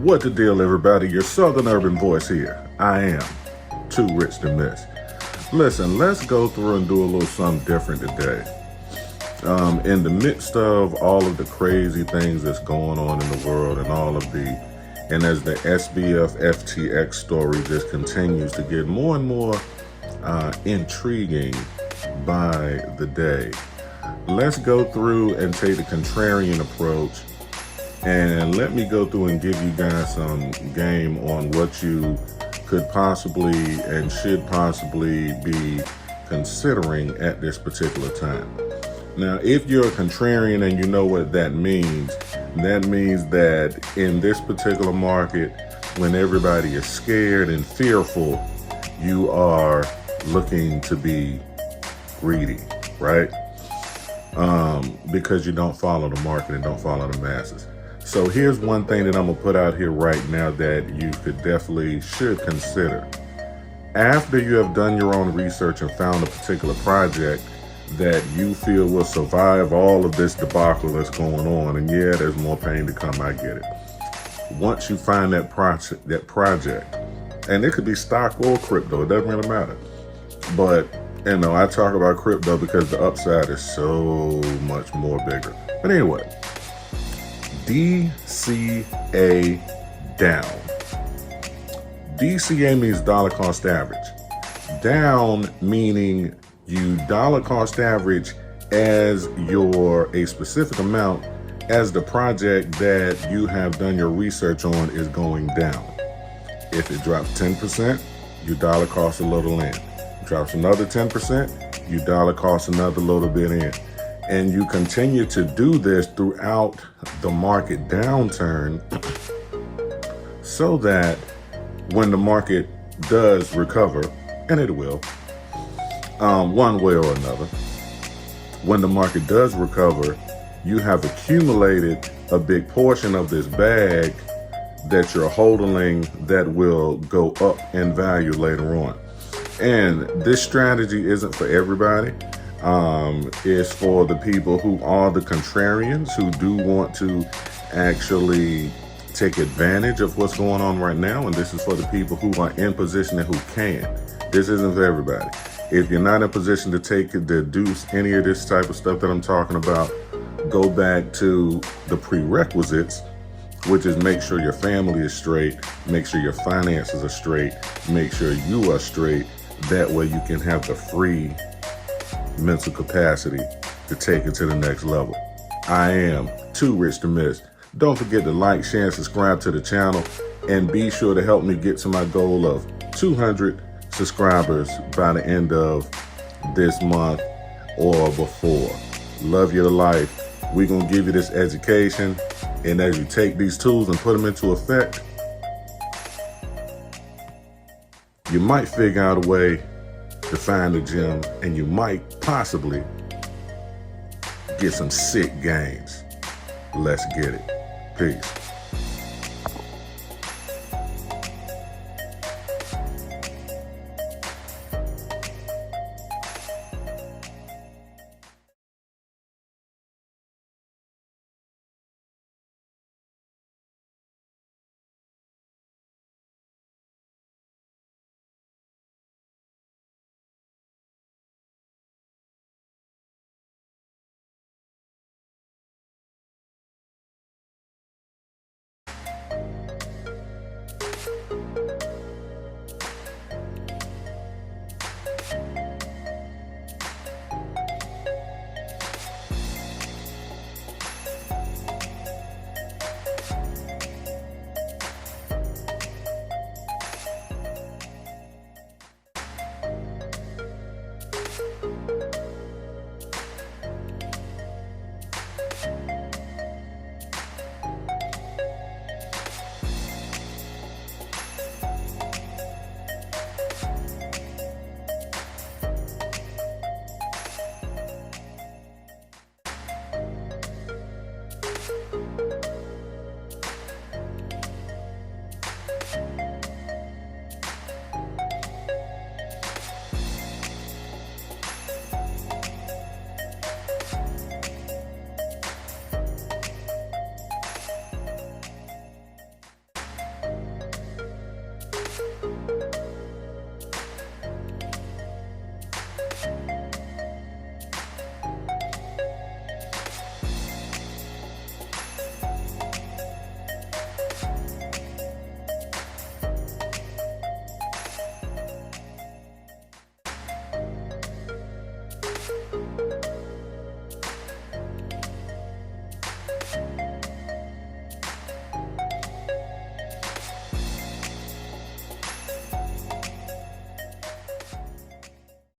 What the deal, everybody? Your Southern Urban voice here. I am too rich to miss. Listen, let's go through and do a little something different today. In the midst of all of the crazy things that's going on in the world and as the SBF FTX story just continues to get more and more intriguing by the day, let's go through and take the contrarian approach. And let me go through and give you guys some game on what you could possibly and should possibly be considering at this particular time. Now, if you're a contrarian and you know what that means that in this particular market, when everybody is scared and fearful, you are looking to be greedy, right? Because you don't follow the market and don't follow the masses. So here's one thing that I'm gonna put out here right now that you should consider. After you have done your own research and found a particular project that you feel will survive all of this debacle that's going on, and yeah, there's more pain to come, I get it. Once you find that project, and it could be stock or crypto, it doesn't really matter. But I talk about crypto because the upside is so much more bigger. But anyway, DCA down. DCA means dollar cost average. Down meaning you dollar cost average as a specific amount as the project that you have done your research on is going down. If it drops 10%, you dollar cost a little in. Drops another 10%, you dollar cost another little bit in. And you continue to do this throughout the market downturn so that when the market does recover, and it will, one way or another, when the market does recover, you have accumulated a big portion of this bag that you're holding that will go up in value later on. And this strategy isn't for everybody. It's for the people who are the contrarians, who do want to actually take advantage of what's going on right now. And this is for the people who are in position and who can. This isn't for everybody. If you're not in position to deduce any of this type of stuff that I'm talking about, go back to the prerequisites, which is make sure your family is straight, make sure your finances are straight, make sure you are straight. That way you can have the free mental capacity to take it to the next level. I am too rich to miss. Don't forget to like, share, and subscribe to the channel, and be sure to help me get to my goal of 200 subscribers by the end of this month or before. Love you to life. We're gonna give you this education, and as you take these tools and put them into effect, you might figure out a way to find the gem, and you might possibly get some sick gains. Let's get it. Peace.